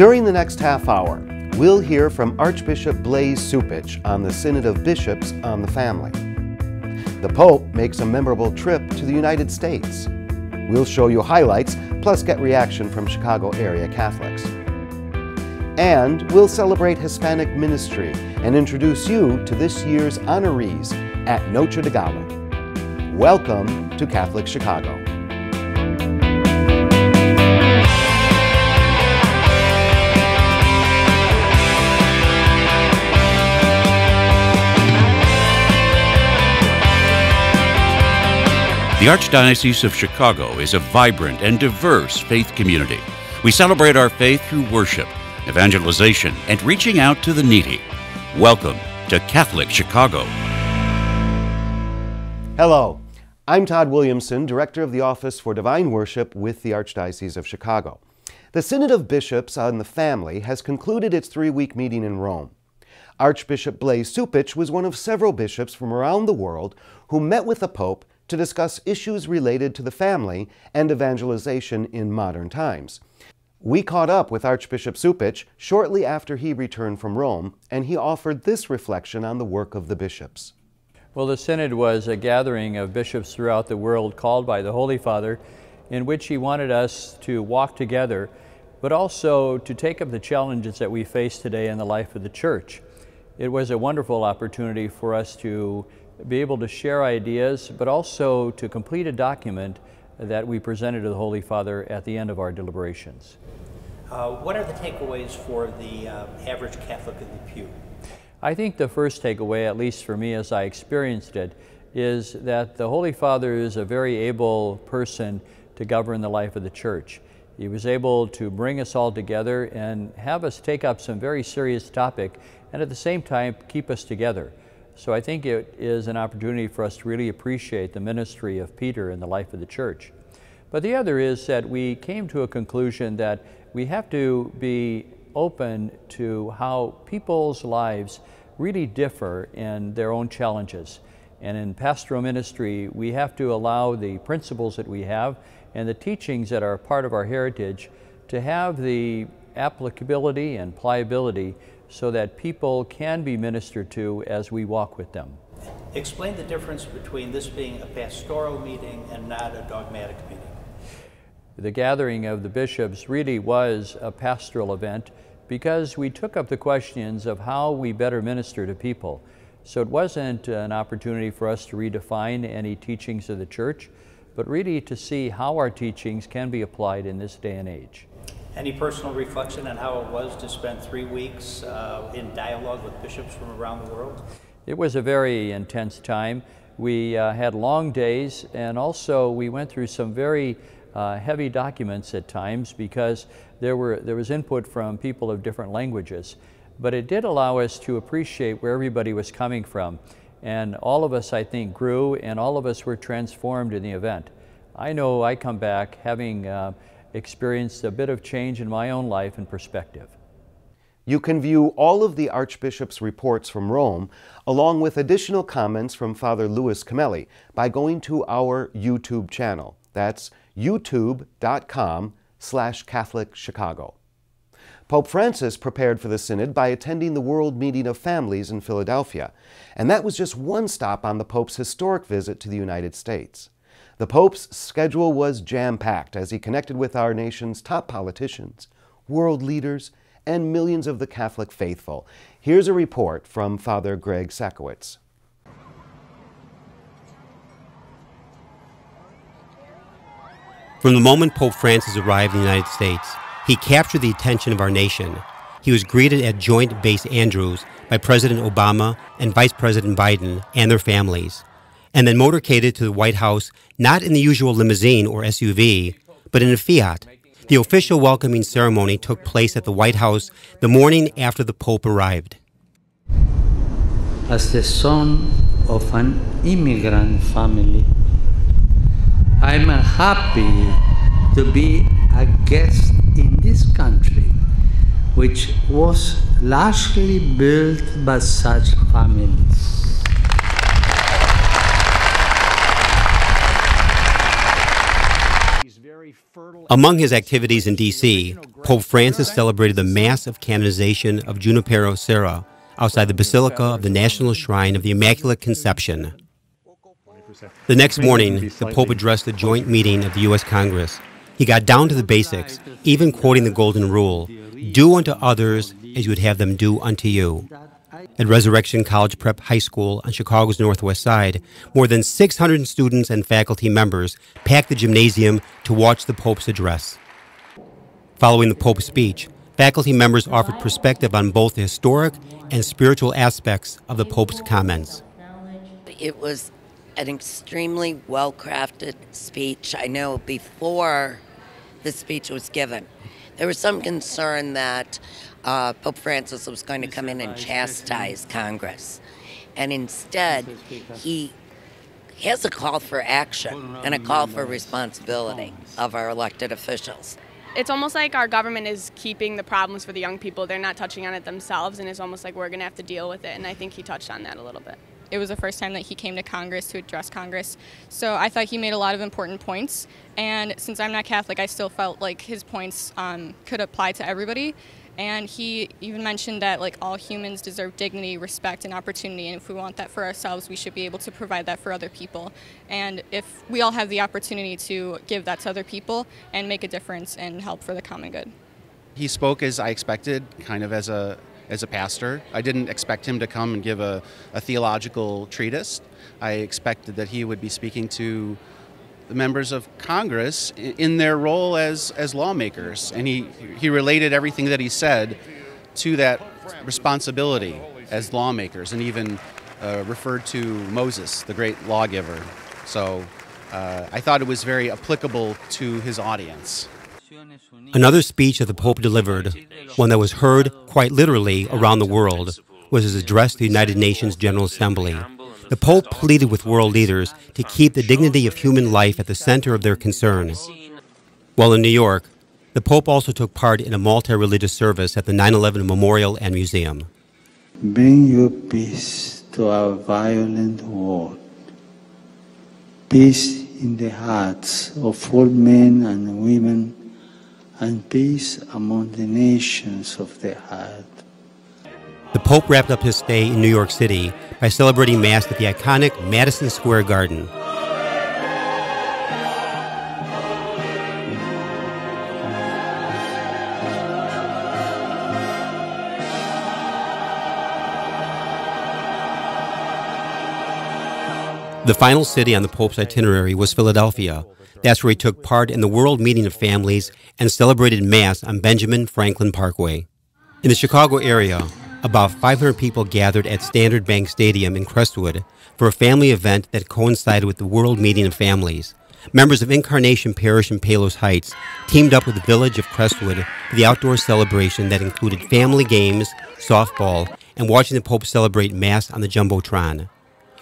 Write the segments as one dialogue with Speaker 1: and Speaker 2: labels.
Speaker 1: During the next half hour, we'll hear from Archbishop Blase Cupich on the Synod of Bishops on the family. The Pope makes a memorable trip to the United States. We'll show you highlights, plus get reaction from Chicago area Catholics. And we'll celebrate Hispanic ministry and introduce you to this year's honorees at Noche de Gala. Welcome to Catholic Chicago.
Speaker 2: The Archdiocese of Chicago is a vibrant and diverse faith community. We celebrate our faith through worship, evangelization, and reaching out to the needy. Welcome to Catholic Chicago.
Speaker 1: Hello, I'm Todd Williamson, Director of the Office for Divine Worship with the Archdiocese of Chicago. The Synod of Bishops on the Family has concluded its 3-week meeting in Rome. Archbishop Blase Cupich was one of several bishops from around the world who met with the Pope to discuss issues related to the family and evangelization in modern times. We caught up with Archbishop Cupich shortly after he returned from Rome, and he offered this reflection on the work of the bishops.
Speaker 3: Well, the Synod was a gathering of bishops throughout the world called by the Holy Father, in which he wanted us to walk together, but also to take up the challenges that we face today in the life of the Church. It was a wonderful opportunity for us to be able to share ideas, but also to complete a document that we presented to the Holy Father at the end of our deliberations.
Speaker 4: What are the takeaways for the average Catholic in the pew?
Speaker 3: I think the first takeaway, at least for me as I experienced it, is that the Holy Father is a very able person to govern the life of the Church. He was able to bring us all together and have us take up some very serious topic, and at the same time keep us together. So I think it is an opportunity for us to really appreciate the ministry of Peter in the life of the Church. But the other is that we came to a conclusion that we have to be open to how people's lives really differ in their own challenges. And in pastoral ministry, we have to allow the principles that we have and the teachings that are part of our heritage to have the applicability and pliability so that people can be ministered to as we walk with them.
Speaker 4: Explain the difference between this being a pastoral meeting and not a dogmatic meeting.
Speaker 3: The gathering of the bishops really was a pastoral event because we took up the questions of how we better minister to people. So it wasn't an opportunity for us to redefine any teachings of the Church, but really to see how our teachings can be applied in this day and age.
Speaker 4: Any personal reflection on how it was to spend 3 weeks in dialogue with bishops from around the world?
Speaker 3: It was a very intense time. We had long days, and also we went through some very heavy documents at times because there was input from people of different languages. But it did allow us to appreciate where everybody was coming from. And all of us, I think, grew, and all of us were transformed in the event. I know I come back having experienced a bit of change in my own life and perspective.
Speaker 1: You can view all of the Archbishop's reports from Rome, along with additional comments from Father Louis Camelli, by going to our YouTube channel. That's youtube.com/Catholic Chicago. Pope Francis prepared for the Synod by attending the World Meeting of Families in Philadelphia, and that was just one stop on the Pope's historic visit to the United States. The Pope's schedule was jam-packed as he connected with our nation's top politicians, world leaders, and millions of the Catholic faithful. Here's a report from Father Greg Sakowicz.
Speaker 5: From the moment Pope Francis arrived in the United States, he captured the attention of our nation. He was greeted at Joint Base Andrews by President Obama and Vice President Biden and their families, and then motorcaded to the White House not in the usual limousine or SUV, but in a Fiat. The official welcoming ceremony took place at the White House the morning after the Pope arrived.
Speaker 6: As the son of an immigrant family, I'm happy to be a guest in this country, which was largely built by such families.
Speaker 5: Among his activities in D.C. Pope Francis celebrated the Mass of Canonization of Junipero Serra outside the Basilica of the National Shrine of the Immaculate Conception. The next morning, the Pope addressed the joint meeting of the U.S. Congress. He got down to the basics, even quoting the Golden Rule, "Do unto others as you would have them do unto you." At Resurrection College Prep High School on Chicago's Northwest Side, more than 600 students and faculty members packed the gymnasium to watch the Pope's address. Following the Pope's speech, faculty members offered perspective on both the historic and spiritual aspects of the Pope's comments.
Speaker 7: It was an extremely well-crafted speech. I know before the speech was given, there was some concern that Pope Francis was going to come in and chastise Congress. And instead, he has a call for action and a call for responsibility of our elected officials.
Speaker 8: It's almost like our government is keeping the problems for the young people. They're not touching on it themselves, and it's almost like we're going to have to deal with it. And I think he touched on that a little bit.
Speaker 9: It was the first time that he came to Congress to address Congress. So I thought he made a lot of important points. And since I'm not Catholic, I still felt like his points could apply to everybody. And he even mentioned that like all humans deserve dignity, respect, and opportunity. And if we want that for ourselves, we should be able to provide that for other people. And if we all have the opportunity to give that to other people and make a difference and help for the common good.
Speaker 10: He spoke as I expected, kind of as a pastor. I didn't expect him to come and give a theological treatise. I expected that he would be speaking to the members of Congress in their role as lawmakers. And he related everything that he said to that responsibility as lawmakers, and even referred to Moses, the great lawgiver. So I thought it was very applicable to his audience.
Speaker 5: Another speech that the Pope delivered, one that was heard quite literally around the world, was his address to the United Nations General Assembly. The Pope pleaded with world leaders to keep the dignity of human life at the center of their concern. While in New York, the Pope also took part in a multi-religious service at the 9/11 Memorial and Museum.
Speaker 6: Bring your peace to our violent world. Peace in the hearts of all men and women, and peace among the nations of the earth.
Speaker 5: The Pope wrapped up his stay in New York City by celebrating Mass at the iconic Madison Square Garden. The final city on the Pope's itinerary was Philadelphia. That's where he took part in the World Meeting of Families and celebrated Mass on Benjamin Franklin Parkway. In the Chicago area, about 500 people gathered at Standard Bank Stadium in Crestwood for a family event that coincided with the World Meeting of Families. Members of Incarnation Parish in Palos Heights teamed up with the village of Crestwood for the outdoor celebration that included family games, softball, and watching the Pope celebrate Mass on the Jumbotron.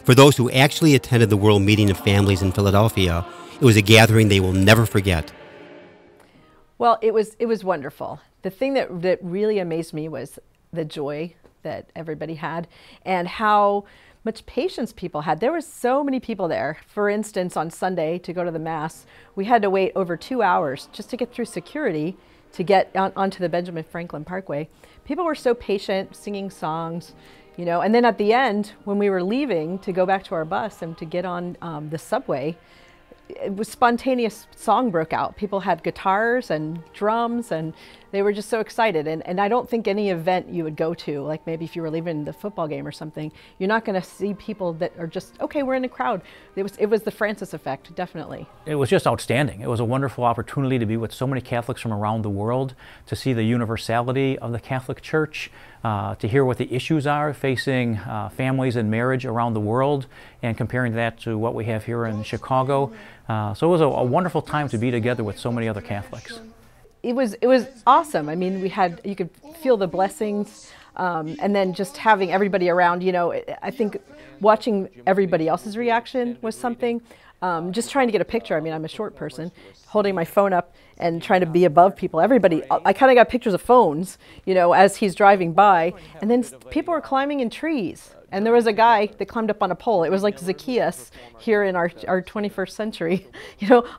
Speaker 5: For those who actually attended the World Meeting of Families in Philadelphia, it was a gathering they will never forget.
Speaker 11: Well, it was wonderful. The thing that really amazed me was the joy that everybody had and how much patience people had. There were so many people there. For instance, on Sunday to go to the Mass, we had to wait over 2 hours just to get through security to get onto the Benjamin Franklin Parkway. People were so patient, singing songs, you know, and then at the end, when we were leaving to go back to our bus and to get on the subway, it was spontaneous song broke out. People had guitars and drums, and they were just so excited. And I don't think any event you would go to, like maybe if you were leaving the football game or something, you're not going to see people that are just, okay, we're in a crowd. It was the Francis effect, definitely.
Speaker 12: It was just outstanding. It was a wonderful opportunity to be with so many Catholics from around the world, to see the universality of the Catholic Church, to hear what the issues are facing families and marriage around the world, and comparing that to what we have here in Chicago. So it was a wonderful time to be together with so many other Catholics.
Speaker 11: It was awesome. I mean, you could feel the blessings, and then just having everybody around. You know, I think watching everybody else's reaction was something. Just trying to get a picture. I mean, I'm a short person, holding my phone up and trying to be above people. Everybody, I kind of got pictures of phones, you know, as he's driving by, and then people were climbing in trees. And there was a guy that climbed up on a pole. It was like Zacchaeus here in our 21st century,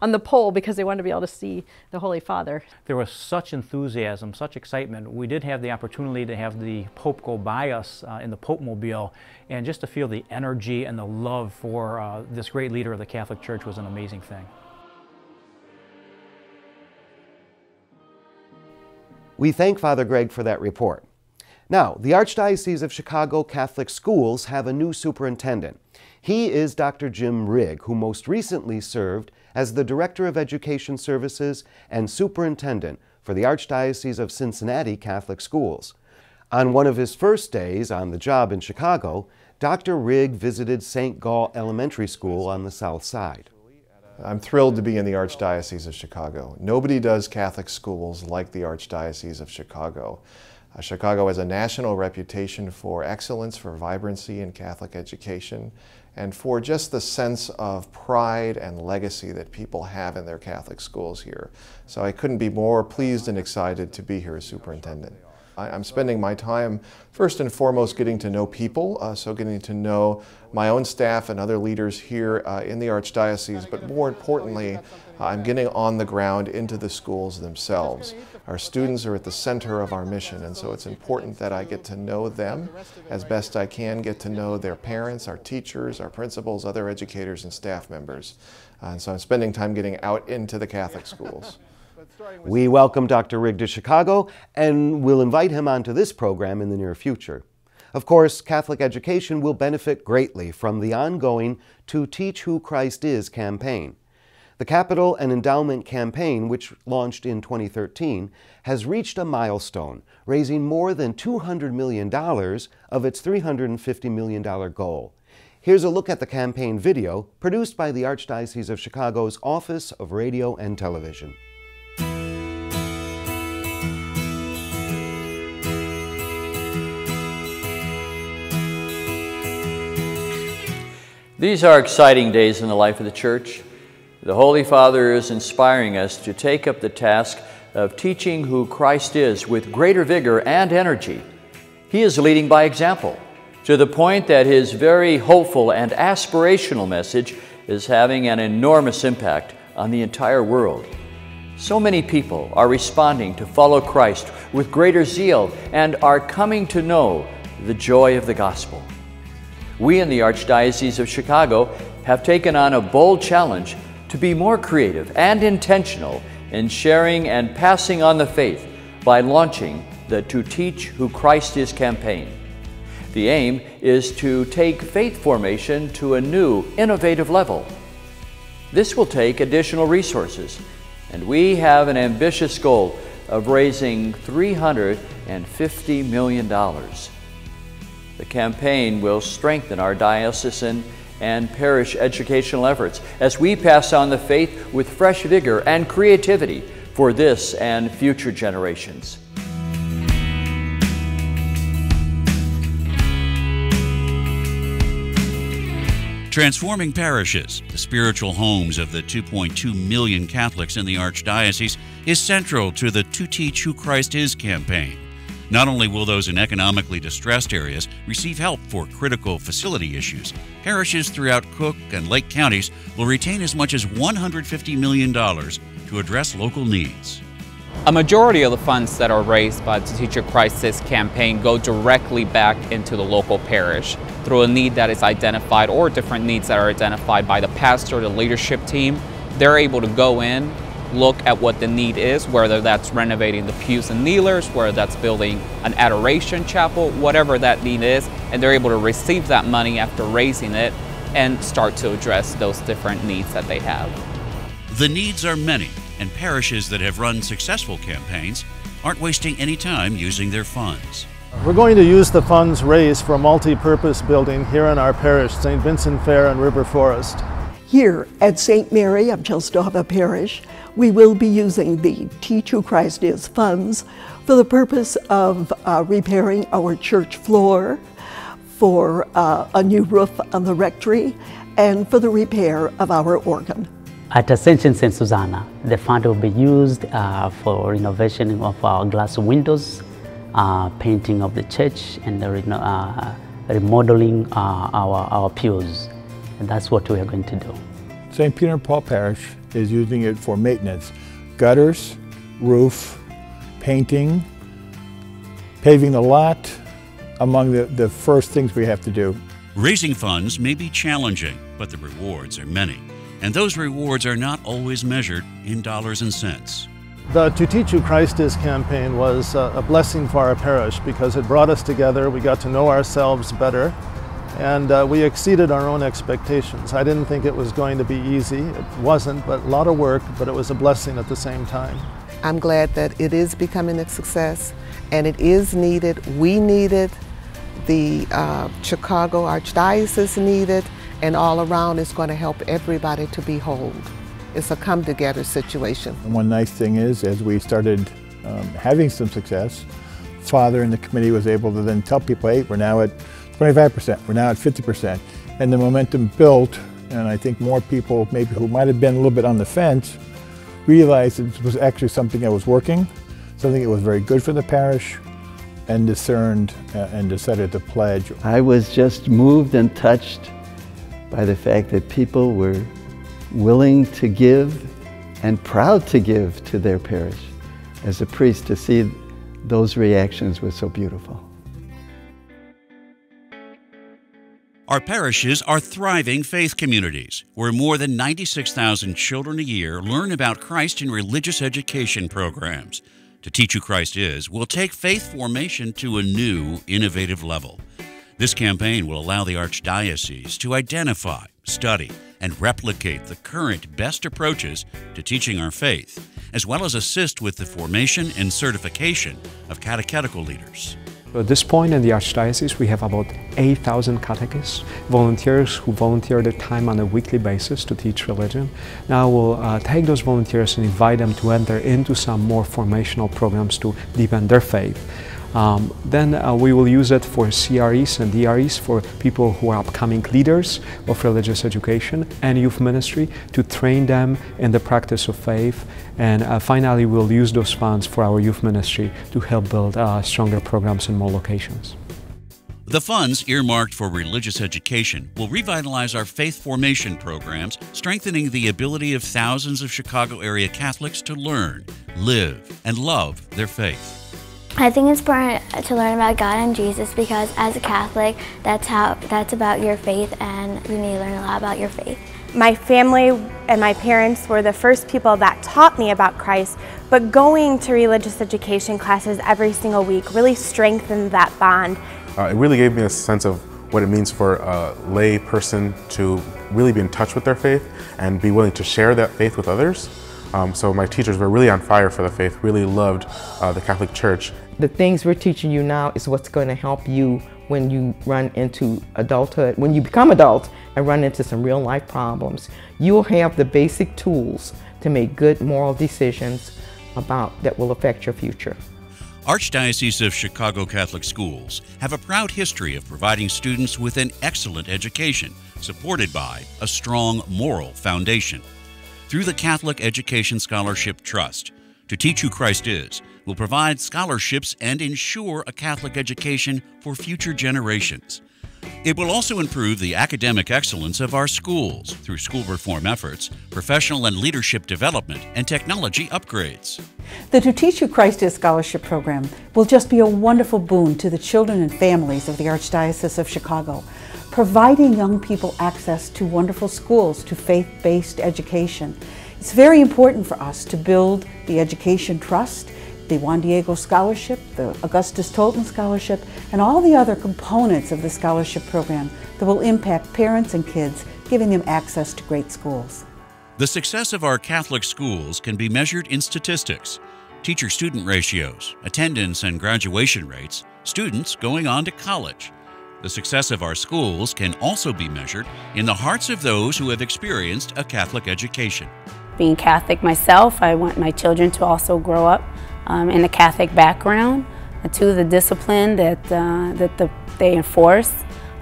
Speaker 11: on the pole, because they wanted to be able to see the Holy Father.
Speaker 12: There was such enthusiasm, such excitement. We did have the opportunity to have the Pope go by us in the Pope Mobile, and just to feel the energy and the love for this great leader of the Catholic Church was an amazing thing.
Speaker 1: We thank Father Greg for that report. Now, the Archdiocese of Chicago Catholic Schools have a new superintendent. He is Dr. Jim Rigg, who most recently served as the Director of Education Services and Superintendent for the Archdiocese of Cincinnati Catholic Schools. On one of his first days on the job in Chicago, Dr. Rigg visited St. Gall Elementary School on the South Side.
Speaker 13: I'm thrilled to be in the Archdiocese of Chicago. Nobody does Catholic schools like the Archdiocese of Chicago. Chicago has a national reputation for excellence, for vibrancy in Catholic education, and for just the sense of pride and legacy that people have in their Catholic schools here. So I couldn't be more pleased and excited to be here as superintendent. I'm spending my time first and foremost getting to know people, so getting to know my own staff and other leaders here in the Archdiocese, but more importantly, I'm getting on the ground into the schools themselves. Our students are at the center of our mission, and so it's important that I get to know them as best I can, get to know their parents, our teachers, our principals, other educators and staff members. And so I'm spending time getting out into the Catholic schools.
Speaker 1: We welcome Dr. Rigg to Chicago, and we'll invite him onto this program in the near future. Of course, Catholic education will benefit greatly from the ongoing To Teach Who Christ Is campaign. The Capital and Endowment Campaign, which launched in 2013, has reached a milestone, raising more than $200 million of its $350 million goal. Here's a look at the campaign video produced by the Archdiocese of Chicago's Office of Radio and Television.
Speaker 3: These are exciting days in the life of the Church. The Holy Father is inspiring us to take up the task of teaching who Christ is with greater vigor and energy. He is leading by example, to the point that his very hopeful and aspirational message is having an enormous impact on the entire world. So many people are responding to follow Christ with greater zeal and are coming to know the joy of the gospel. We in the Archdiocese of Chicago have taken on a bold challenge to be more creative and intentional in sharing and passing on the faith by launching the To Teach Who Christ Is campaign. The aim is to take faith formation to a new, innovative level. This will take additional resources, and we have an ambitious goal of raising $350 million. The campaign will strengthen our diocesan and parish educational efforts as we pass on the faith with fresh vigor and creativity for this and future generations.
Speaker 2: Transforming parishes, the spiritual homes of the 2.2 million Catholics in the Archdiocese, is central to the To Teach Who Christ Is campaign. Not only will those in economically distressed areas receive help for critical facility issues, parishes throughout Cook and Lake counties will retain as much as $150 million to address local needs.
Speaker 14: A majority of the funds that are raised by the To Teach Who Christ Is campaign go directly back into the local parish through a need that is identified or different needs that are identified by the pastor, the leadership team. They're able to go in, look at what the need is, whether that's renovating the pews and kneelers, whether that's building an adoration chapel, whatever that need is, and they're able to receive that money after raising it and start to address those different needs that they have.
Speaker 2: The needs are many, and parishes that have run successful campaigns aren't wasting any time using their funds.
Speaker 15: We're going to use the funds raised for a multi-purpose building here in our parish, St. Vincent Fair and River Forest.
Speaker 16: Here at St. Mary of Chelstova Parish, we will be using the Teach Who Christ Is funds for the purpose of repairing our church floor, for a new roof on the rectory, and for the repair of our organ.
Speaker 17: At Ascension St. Susanna, the fund will be used for renovation of our glass windows, painting of the church, and remodeling our pews, and that's what we are going to do.
Speaker 18: St. Peter and Paul Parish is using it for maintenance, gutters, roof, painting, paving the lot, among the first things we have to do.
Speaker 2: Raising funds may be challenging, but the rewards are many. And those rewards are not always measured in dollars and cents.
Speaker 15: The To Teach You Christ Is campaign was a blessing for our parish because it brought us together, we got to know ourselves better, and we exceeded our own expectations. I didn't think it was going to be easy. It wasn't, but a lot of work, but it was a blessing at the same time.
Speaker 19: I'm glad that it is becoming a success, and it is needed. We need it. The Chicago Archdiocese need it, and all around it's going to help everybody to be whole. It's a come-together situation.
Speaker 18: And one nice thing is, as we started having some success, Father and the committee was able to then tell people, hey, we're now at 25%, we're now at 50%. And the momentum built, and I think more people maybe who might have been a little bit on the fence realized it was actually something that was working, something that was very good for the parish, and discerned and decided to pledge.
Speaker 20: I was just moved and touched by the fact that people were willing to give and proud to give to their parish. As a priest, to see those reactions was so beautiful.
Speaker 2: Our parishes are thriving faith communities where more than 96,000 children a year learn about Christ in religious education programs. To Teach Who Christ Is will take faith formation to a new, innovative level. This campaign will allow the Archdiocese to identify, study, and replicate the current best approaches to teaching our faith, as well as assist with the formation and certification of catechetical leaders.
Speaker 21: At this point in the Archdiocese, we have about 8,000 catechists, volunteers who volunteer their time on a weekly basis to teach religion. Now we'll take those volunteers and invite them to enter into some more formational programs to deepen their faith. Then we will use it for CREs and DREs for people who are upcoming leaders of religious education and youth ministry to train them in the practice of faith. And finally, we'll use those funds for our youth ministry to help build stronger programs in more locations.
Speaker 2: The funds earmarked for religious education will revitalize our faith formation programs, strengthening the ability of thousands of Chicago area Catholics to learn, live, and love their faith.
Speaker 22: I think it's important to learn about God and Jesus because as a Catholic, that's about your faith, and you need to learn a lot about your faith.
Speaker 23: My family and my parents were the first people that taught me about Christ, but going to religious education classes every single week really strengthened that bond.
Speaker 24: It really gave me a sense of what it means for a lay person to really be in touch with their faith and be willing to share that faith with others. So my teachers were really on fire for the faith, really loved the Catholic Church.
Speaker 25: The things we're teaching you now is what's going to help you when you run into adulthood, when you become adult and run into some real life problems. You'll have the basic tools to make good moral decisions that will affect your future.
Speaker 2: Archdiocese of Chicago Catholic Schools have a proud history of providing students with an excellent education, supported by a strong moral foundation. Through the Catholic Education Scholarship Trust, To Teach Who Christ Is will provide scholarships and ensure a Catholic education for future generations. It will also improve the academic excellence of our schools through school reform efforts, professional and leadership development, and technology upgrades.
Speaker 26: The To Teach Who Christ Is scholarship program will just be a wonderful boon to the children and families of the Archdiocese of Chicago, providing young people access to wonderful schools, to faith-based education. It's very important for us to build the education trust, the Juan Diego Scholarship, the Augustus Tolton Scholarship, and all the other components of the scholarship program that will impact parents and kids, giving them access to great schools.
Speaker 2: The success of our Catholic schools can be measured in statistics, teacher-student ratios, attendance and graduation rates, students going on to college. The success of our schools can also be measured in the hearts of those who have experienced a Catholic education.
Speaker 27: Being Catholic myself, I want my children to also grow up in a Catholic background, to the discipline that they enforce.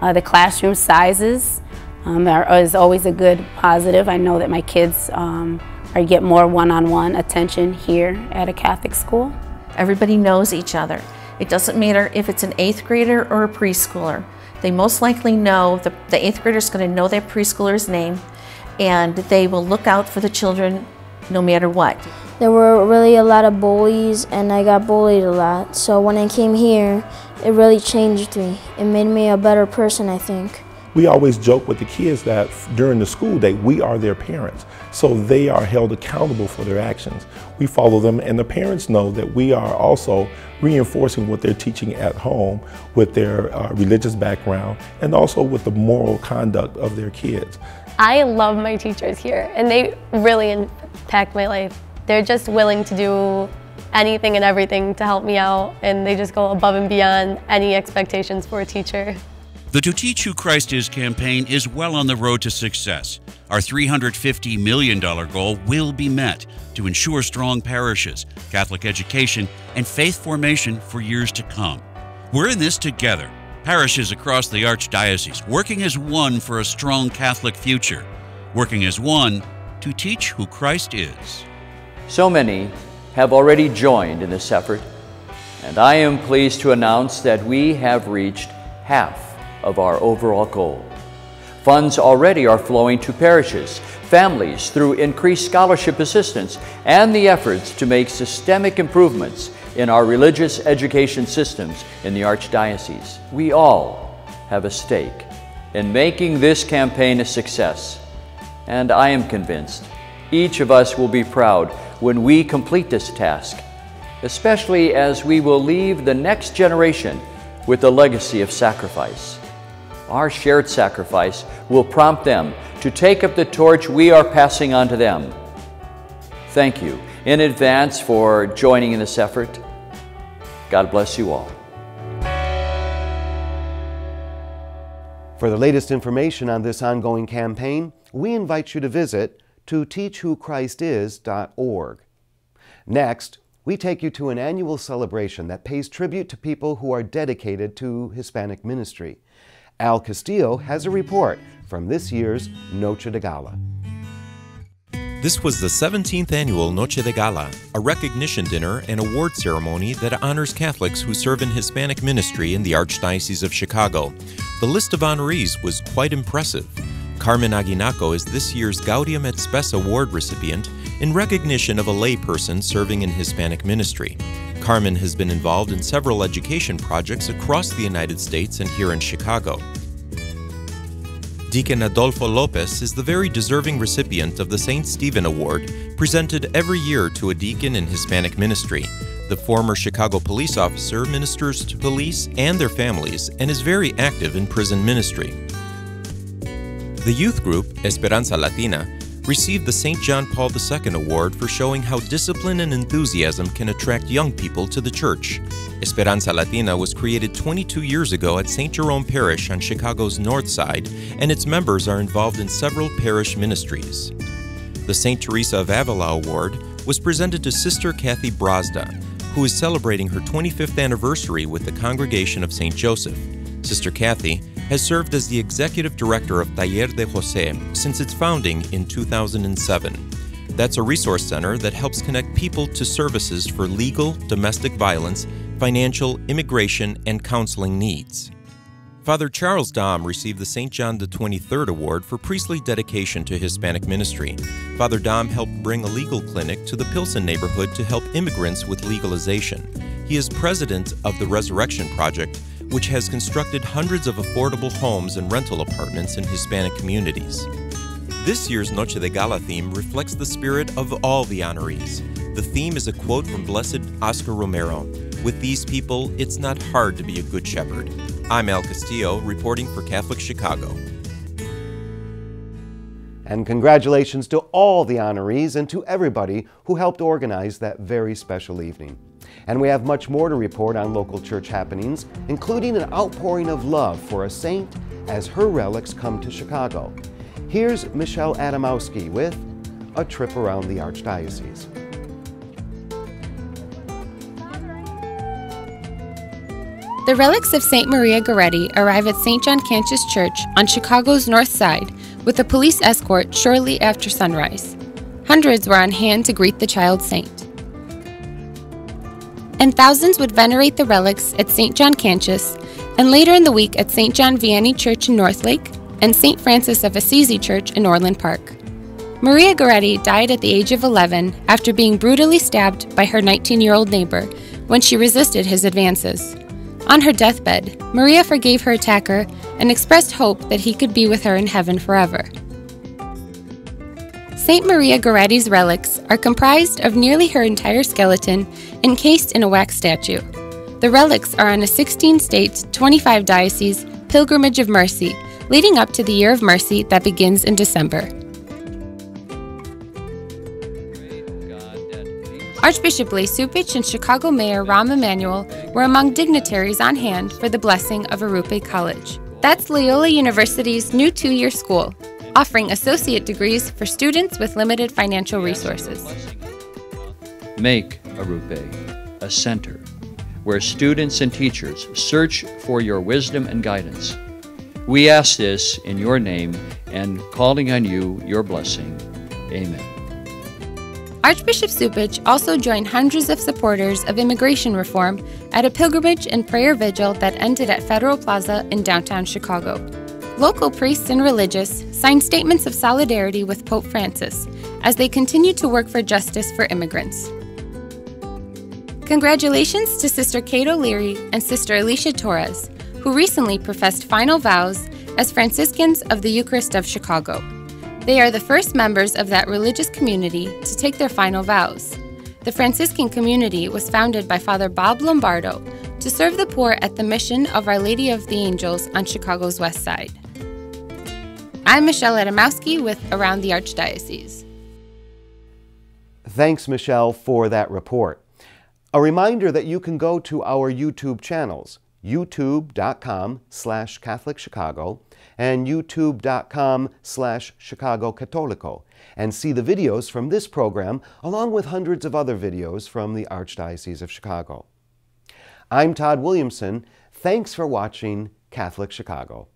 Speaker 27: The classroom sizes is always a good positive. I know that my kids get more one-on-one attention here at a Catholic school.
Speaker 28: Everybody knows each other. It doesn't matter if it's an 8th grader or a preschooler.
Speaker 4: They most likely know, the 8th grader is going to know their preschooler's name, and they will look out for the children no matter what.
Speaker 22: There were really a lot of bullies, and I got bullied a lot. So when I came here, it really changed me. It made me a better person, I think.
Speaker 5: We always joke with the kids that during the school day, we are their parents. So they are held accountable for their actions. We follow them, and the parents know that we are also reinforcing what they're teaching at home with their religious background and also with the moral conduct of their kids.
Speaker 6: I love my teachers here, and they really impact my life. They're just willing to do anything and everything to help me out, and they just go above and beyond any expectations for a teacher.
Speaker 2: The To Teach Who Christ Is campaign is well on the road to success. Our $350 million goal will be met to ensure strong parishes, Catholic education, and faith formation for years to come. We're in this together. Parishes across the Archdiocese, working as one for a strong Catholic future, working as one to teach who Christ is.
Speaker 3: So many have already joined in this effort, and I am pleased to announce that we have reached half of our overall goal. Funds already are flowing to parishes, families through increased scholarship assistance, and the efforts to make systemic improvements in our religious education systems in the Archdiocese. We all have a stake in making this campaign a success, and I am convinced each of us will be proud when we complete this task, especially as we will leave the next generation with a legacy of sacrifice. Our shared sacrifice will prompt them to take up the torch we are passing on to them. Thank you in advance for joining in this effort. God bless you all.
Speaker 1: For the latest information on this ongoing campaign, we invite you to visit toteachwhochrist.org. Next, we take you to an annual celebration that pays tribute to people who are dedicated to Hispanic ministry. Al Castillo has a report from this year's Noche de Gala.
Speaker 7: This was the 17th annual Noche de Gala, a recognition dinner and award ceremony that honors Catholics who serve in Hispanic ministry in the Archdiocese of Chicago. The list of honorees was quite impressive. Carmen Aguinaco is this year's Gaudium et Spes Award recipient in recognition of a layperson serving in Hispanic ministry. Carmen has been involved in several education projects across the United States and here in Chicago. Deacon Adolfo Lopez is the very deserving recipient of the St. Stephen Award, presented every year to a deacon in Hispanic ministry. The former Chicago police officer ministers to police and their families and is very active in prison ministry. The youth group, Esperanza Latina, received the St. John Paul II Award for showing how discipline and enthusiasm can attract young people to the church. Esperanza Latina was created 22 years ago at St. Jerome Parish on Chicago's north side, and its members are involved in several parish ministries. The St. Teresa of Avila Award was presented to Sister Kathy Brazda, who is celebrating her 25th anniversary with the Congregation of St. Joseph. Sister Kathy has served as the executive director of Taller de José since its founding in 2007. That's a resource center that helps connect people to services for legal, domestic violence, financial, immigration, and counseling needs. Father Charles Dom received the St. John XXIII Award for priestly dedication to Hispanic ministry. Father Dom helped bring a legal clinic to the Pilsen neighborhood to help immigrants with legalization. He is president of the Resurrection Project, which has constructed hundreds of affordable homes and rental apartments in Hispanic communities. This year's Noche de Gala theme reflects the spirit of all the honorees. The theme is a quote from Blessed Oscar Romero: "With these people, it's not hard to be a good shepherd." I'm Al Castillo, reporting for Catholic Chicago.
Speaker 1: And congratulations to all the honorees and to everybody who helped organize that very special evening. And we have much more to report on local church happenings, including an outpouring of love for a saint as her relics come to Chicago. Here's Michelle Adamowski with a trip around the Archdiocese.
Speaker 8: The relics of St. Maria Goretti arrive at St. John Cantius Church on Chicago's north side with a police escort shortly after sunrise. Hundreds were on hand to greet the child saint. And thousands would venerate the relics at St. John Cantius and later in the week at St. John Vianney Church in Northlake and St. Francis of Assisi Church in Orland Park. Maria Goretti died at the age of 11 after being brutally stabbed by her 19-year-old neighbor when she resisted his advances. On her deathbed, Maria forgave her attacker and expressed hope that he could be with her in heaven forever. St. Maria Goretti's relics are comprised of nearly her entire skeleton encased in a wax statue. The relics are on a 16-state, 25-diocese pilgrimage of mercy, leading up to the Year of Mercy that begins in December. Archbishop Blase Cupich and Chicago Mayor Rahm Emanuel were among dignitaries on hand for the blessing of Arrupe College. That's Loyola University's new 2-year school, offering associate degrees for students with limited financial resources.
Speaker 3: Make Arrupe a center where students and teachers search for your wisdom and guidance. We ask this in your name and calling on you, your blessing. Amen.
Speaker 8: Archbishop Cupich also joined hundreds of supporters of immigration reform at a pilgrimage and prayer vigil that ended at Federal Plaza in downtown Chicago. Local priests and religious signed statements of solidarity with Pope Francis as they continue to work for justice for immigrants. Congratulations to Sister Kate O'Leary and Sister Alicia Torres, who recently professed final vows as Franciscans of the Eucharist of Chicago. They are the first members of that religious community to take their final vows. The Franciscan community was founded by Father Bob Lombardo to serve the poor at the mission of Our Lady of the Angels on Chicago's West Side. I'm Michelle Adamowski with Around the Archdiocese.
Speaker 1: Thanks, Michelle, for that report. A reminder that you can go to our YouTube channels, youtube.com/CatholicChicago and youtube.com/Chicago Cattolico, and see the videos from this program along with hundreds of other videos from the Archdiocese of Chicago. I'm Todd Williamson. Thanks for watching Catholic Chicago.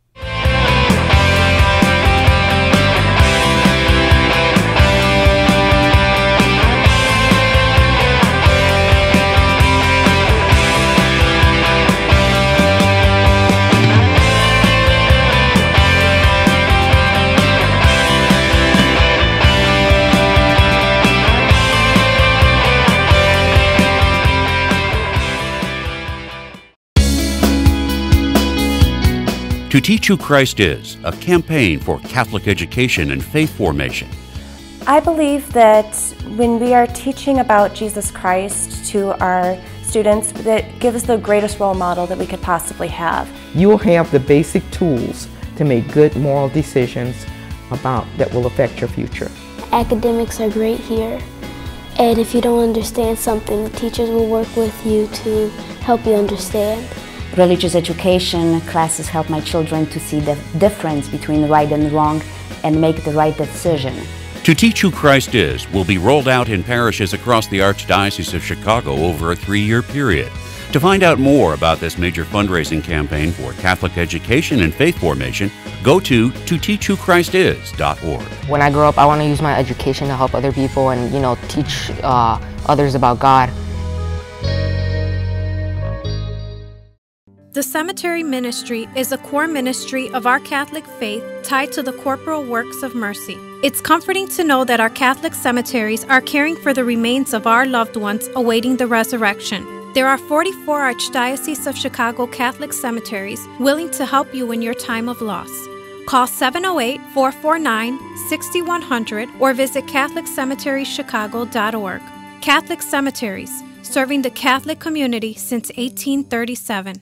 Speaker 2: To Teach Who Christ Is, a campaign for Catholic education and faith formation.
Speaker 23: I believe that when we are teaching about Jesus Christ to our students, that gives the greatest role model that we could possibly have.
Speaker 25: You will have the basic tools to make good moral decisions that will affect your future.
Speaker 22: Academics are great here, and if you don't understand something, the teachers will work with you to help you understand.
Speaker 9: Religious education classes help my children to see the difference between right and wrong and make the right decision.
Speaker 2: To Teach Who Christ Is will be rolled out in parishes across the Archdiocese of Chicago over a 3-year period. To find out more about this major fundraising campaign for Catholic education and faith formation, go to toteachwhochrist.org.
Speaker 10: When I grow up, I want to use my education to help other people and, teach others about God.
Speaker 11: The cemetery ministry is a core ministry of our Catholic faith tied to the corporal works of mercy. It's comforting to know that our Catholic cemeteries are caring for the remains of our loved ones awaiting the resurrection. There are 44 Archdiocese of Chicago Catholic cemeteries willing to help you in your time of loss. Call 708-449-6100 or visit CatholicCemeteriesChicago.org. Catholic Cemeteries, serving the Catholic community since 1837.